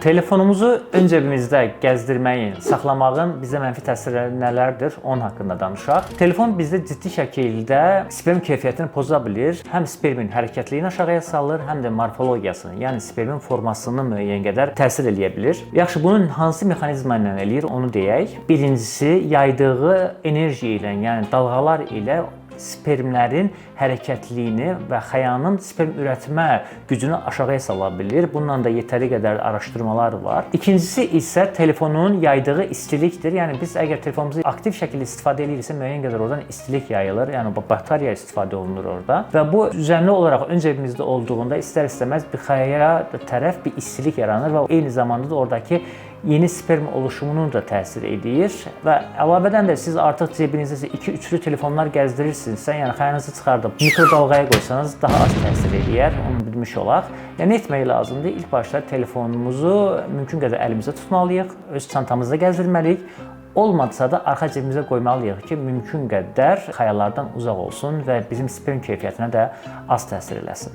Telefonumuzu ön cebimizdə gəzdirməyin, saxlamağın bizə mənfi təsirləri nələrdir? Onun haqqında danışaq. Telefon bizdə ciddi şəkildə sperm keyfiyyətini poza bilir. Həm spermin hərəkətliyini aşağıya salır, həm də morfologiyasını, yəni spermin formasını müəyyən qədər təsir eləyə bilir. Yaxşı, bunun hansı mexanizma ilə eləyir, onu deyək. Birincisi, yaydığı enerji ilə, yəni dalğalar ilə spermlərin hərəkətliyini və xəyanın sperm ürətmə gücünü aşağıya sala bilir. Bununla da yetəri qədər araşdırmalar var. İkincisi isə telefonun yaydığı istilikdir. Yəni biz əgər telefonumuzu aktiv şəkildə istifadə ediriksə, müəyyən qədər oradan istilik yayılır. Yəni batareya istifadə olunur orada və bu düzənli olaraq ön cebimizdə olduğunda istər-istəməz bir xəyaya tərəf bir istilik yaranır və eyni zamanda da oradakı yeni sperm oluşumunu da təsir edir və əlavədən də siz artıq cebinizdə 2-3'lü telefonlar gəzdirirsinizsə, yəni xəyanızı çıxardıb mikrodalğaya qoysanız daha az təsir edir, onu bilmiş olaq. Yəni nə etmək lazımdır? İlk başda telefonumuzu mümkün qədər əlimizdə tutmalıyıq, öz çantamızda gəzdirməliyik. Olmadısa da arxa cebimizə qoymalıyıq ki, mümkün qədər xəyalardan uzaq olsun və bizim sperm keyfiyyətinə də az təsir eləsin.